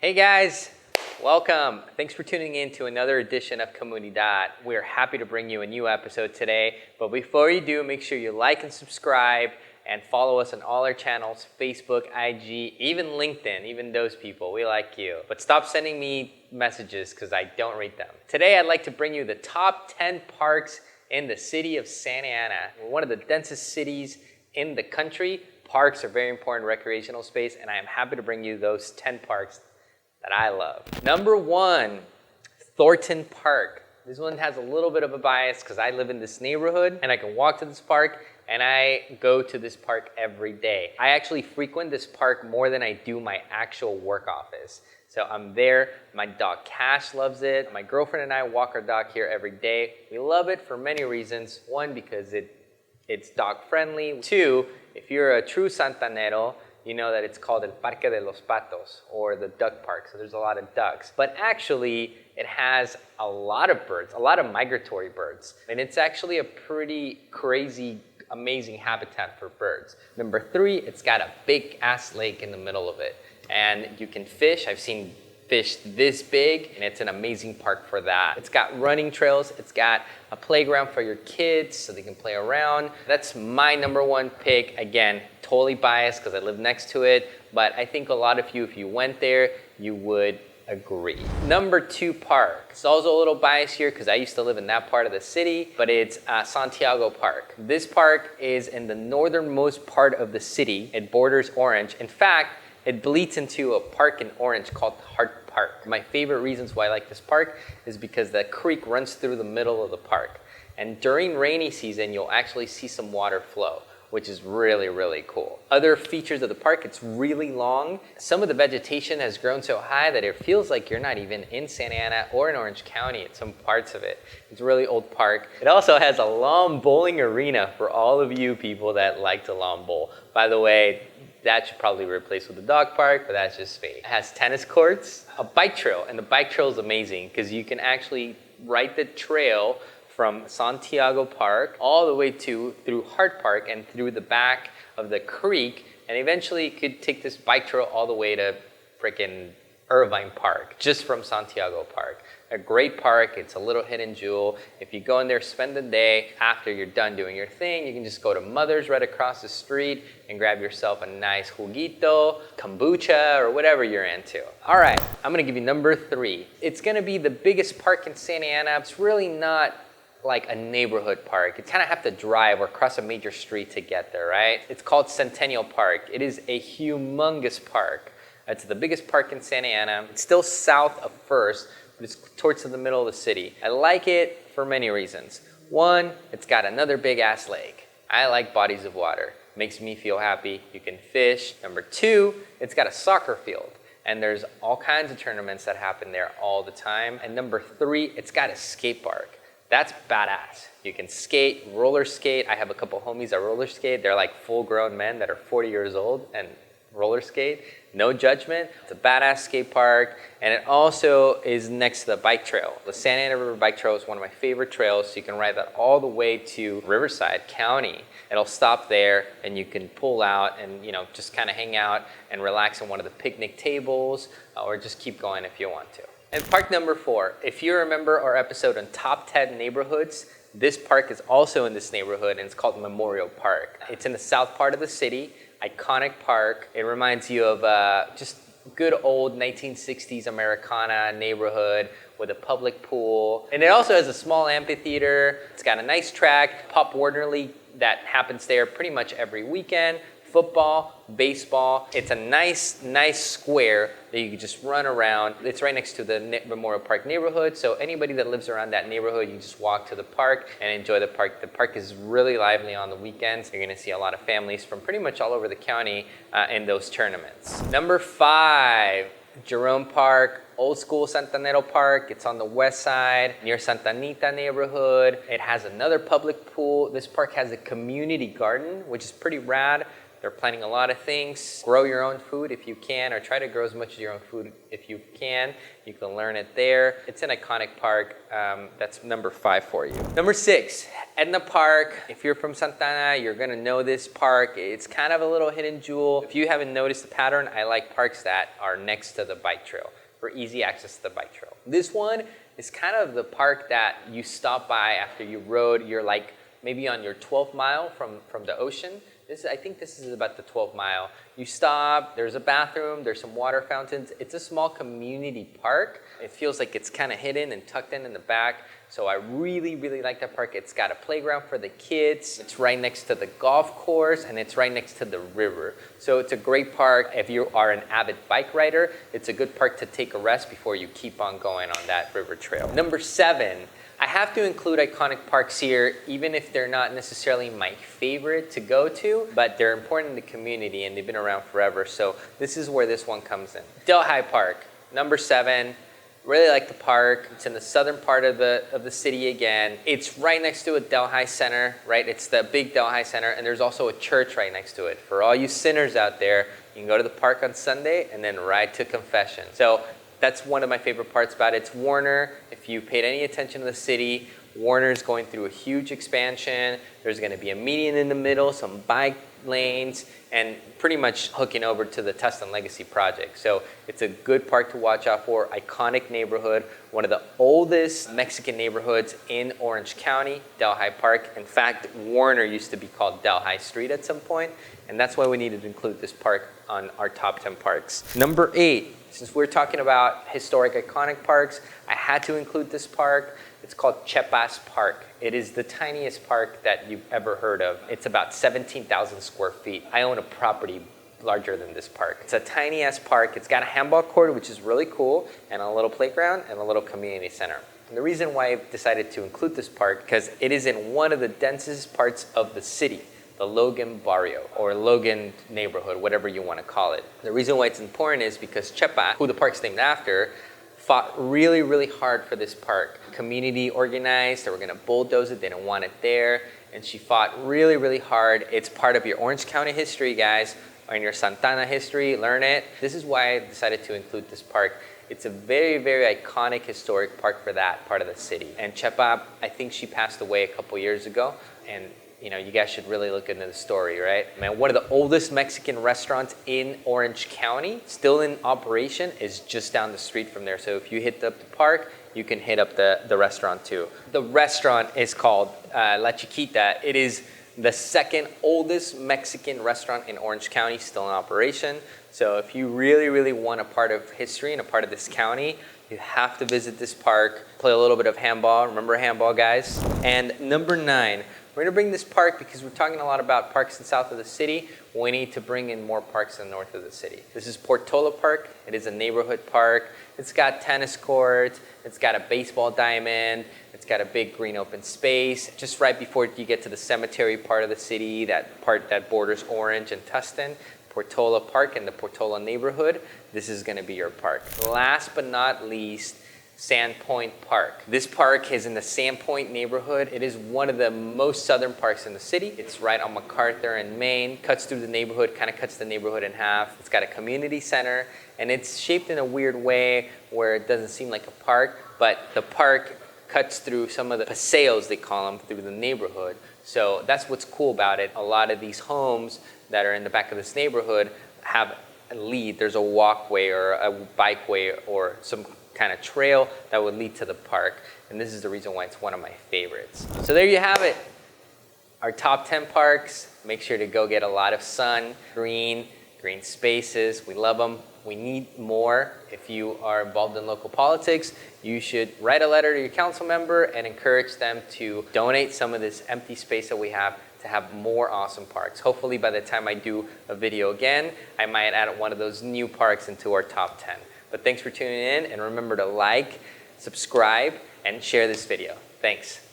Hey guys, welcome. Thanks for tuning in to another edition of Comunidad. We're happy to bring you a new episode today, but before you do, make sure you like and subscribe and follow us on all our channels, Facebook, IG, even LinkedIn, even those people, we like you. But stop sending me messages because I don't read them. Today I'd like to bring you the top 10 parks in the city of Santa Ana. We're one of the densest cities in the country. Parks are very important recreational space, and I am happy to bring you those 10 parks that I love. Number 1, Thornton Park. This one has a little bit of a bias because I live in this neighborhood and I can walk to this park, and I go to this park every day. I actually frequent this park more than I do my actual work office. So I'm there, my dog Cash loves it. My girlfriend and I walk our dog here every day. We love it for many reasons. One, because it's dog friendly. Two, if you're a true Santanero, you know that it's called El Parque de los Patos, or the duck park, so there's a lot of ducks. But actually, it has a lot of birds, a lot of migratory birds. And it's actually a pretty crazy, amazing habitat for birds. Number 3, it's got a big ass lake in the middle of it. And you can fish. I've seen fish this big, and it's an amazing park for that. It's got running trails, it's got a playground for your kids so they can play around. That's my number 1 pick. Again, totally biased because I live next to it, but I think a lot of you, if you went there, you would agree. Number 2 park. It's also a little biased here because I used to live in that part of the city, but it's Santiago Park. This park is in the northernmost part of the city. It borders Orange. In fact, it bleeds into a park in Orange called Hart Park. My favorite reasons why I like this park is because the creek runs through the middle of the park. And during rainy season, you'll actually see some water flow, which is really, really cool. Other features of the park, it's really long. Some of the vegetation has grown so high that it feels like you're not even in Santa Ana or in Orange County at some parts of it. It's a really old park. It also has a lawn bowling arena for all of you people that like to lawn bowl. By the way, that should probably be replaced with a dog park, but that's just fake. It has tennis courts, a bike trail, and the bike trail is amazing because you can actually ride the trail from Santiago Park all the way through Hart Park and through the back of the creek, and eventually you could take this bike trail all the way to frickin' Irvine Park, just from Santiago Park. A great park, it's a little hidden jewel. If you go in there, spend the day, after you're done doing your thing, you can just go to Mother's right across the street and grab yourself a nice juguito, kombucha, or whatever you're into. All right, I'm gonna give you number 3. It's gonna be the biggest park in Santa Ana. It's really not like a neighborhood park. You kind of have to drive or cross a major street to get there, right? It's called Centennial Park. It is a humongous park. It's the biggest park in Santa Ana. It's still south of First, but it's towards the middle of the city. I like it for many reasons. One, it's got another big ass lake. I like bodies of water. Makes me feel happy. You can fish. Number 2, it's got a soccer field. And there's all kinds of tournaments that happen there all the time. And number 3, it's got a skate park. That's badass. You can skate, roller skate. I have a couple homies that roller skate. They're like full grown men that are 40 years old and roller skate. No judgment. It's a badass skate park, and it also is next to the bike trail. The Santa Ana River Bike Trail is one of my favorite trails, so you can ride that all the way to Riverside County. It'll stop there, and you can pull out and just kind of hang out and relax on one of the picnic tables, or just keep going if you want to. And park number 4, if you remember our episode on top 10 neighborhoods, this park is also in this neighborhood, and it's called Memorial Park. It's in the south part of the city. Iconic park. It reminds you of just good old 1960s Americana neighborhood with a public pool. And it also has a small amphitheater. It's got a nice track, Pop Warner League that happens there pretty much every weekend. Football, baseball. It's a nice square that you can just run around. It's right next to the Memorial Park neighborhood, so anybody that lives around that neighborhood, you can just walk to the park and enjoy the park. The park is really lively on the weekends. You're gonna see a lot of families from pretty much all over the county in those tournaments. Number 5, Jerome Park, old school Santanero Park. It's on the west side near Santa Anita neighborhood. It has another public pool. This park has a community garden, which is pretty rad. They're planning a lot of things. Grow your own food if you can, or try to grow as much of your own food if you can. You can learn it there. It's an iconic park. That's number 5 for you. Number 6, Edna Park. If you're from Santa Ana, you're gonna know this park. It's kind of a little hidden jewel. If you haven't noticed the pattern, I like parks that are next to the bike trail for easy access to the bike trail. This one is kind of the park that you stop by after you rode. You're like maybe on your 12th mile from the ocean. I think this is about the 12th mile. You stop, there's a bathroom, there's some water fountains. It's a small community park. It feels like it's kind of hidden and tucked in the back. So I really, really like that park. It's got a playground for the kids. It's right next to the golf course, and it's right next to the river. So it's a great park. If you are an avid bike rider, it's a good park to take a rest before you keep on going on that river trail. Number 7, I have to include iconic parks here, even if they're not necessarily my favorite to go to, but they're important in the community and they've been around forever. So this is where this one comes in. Delhi Park, number 7. Really like the park. It's in the southern part of the city again. It's right next to a Delhi Center, right? It's the big Delhi Center, and there's also a church right next to it. For all you sinners out there, you can go to the park on Sunday and then ride to confession. So that's one of my favorite parts about it. It's Warner. If you paid any attention to the city, Warner's going through a huge expansion. There's gonna be a median in the middle, some bike lanes, and pretty much hooking over to the Tustin Legacy project. So it's a good park to watch out for. Iconic neighborhood, one of the oldest Mexican neighborhoods in Orange County, Delhi Park. In fact, Warner used to be called Delhi Street at some point, and that's why we needed to include this park on our top 10 parks. Number 8, since we're talking about historic iconic parks, I had to include this park. It's called Chepas Park. It is the tiniest park that you've ever heard of. It's about 17,000 square feet. I own a property larger than this park. It's a tiny ass park. It's got a handball court, which is really cool, and a little playground and a little community center. And the reason why I've decided to include this park, because it is in one of the densest parts of the city, the Logan Barrio, or Logan neighborhood, whatever you want to call it. The reason why it's important is because Chepa, who the park's named after, fought really, really hard for this park. Community organized, they were gonna bulldoze it, they didn't want it there, and she fought really, really hard. It's part of your Orange County history, guys, or in your Santa Ana history, learn it. This is why I decided to include this park. It's a very, very iconic historic park for that part of the city. And Chepa, I think she passed away a couple years ago, and you know, you guys should really look into the story, right? Man, one of the oldest Mexican restaurants in Orange County, still in operation, is just down the street from there. So if you hit up the park, you can hit up the restaurant too. The restaurant is called La Chiquita. It is the second oldest Mexican restaurant in Orange County, still in operation. So if you really, really want a part of history and a part of this county, you have to visit this park, play a little bit of handball. Remember handball, guys? And number 9, we're gonna bring this park because we're talking a lot about parks in the south of the city. We need to bring in more parks in the north of the city. This is Portola Park. It is a neighborhood park. It's got tennis courts. It's got a baseball diamond. It's got a big green open space. Just right before you get to the cemetery part of the city, that part that borders Orange and Tustin, Portola Park and the Portola neighborhood, this is gonna be your park. Last but not least, Sandpoint Park. This park is in the Sandpoint neighborhood. It is one of the most southern parks in the city. It's right on MacArthur and Main, cuts through the neighborhood, kind of cuts the neighborhood in half. It's got a community center, and it's shaped in a weird way where it doesn't seem like a park, but the park cuts through some of the paseos, they call them, through the neighborhood. So that's what's cool about it. A lot of these homes that are in the back of this neighborhood have a lead. There's a walkway or a bikeway or some kind of trail that would lead to the park. And this is the reason why it's one of my favorites. So there you have it. Our top 10 parks. Make sure to go get a lot of sun, green spaces. We love them. We need more. If you are involved in local politics, you should write a letter to your council member and encourage them to donate some of this empty space that we have to have more awesome parks. Hopefully by the time I do a video again, I might add one of those new parks into our top 10. But thanks for tuning in, and remember to like, subscribe, and share this video. Thanks.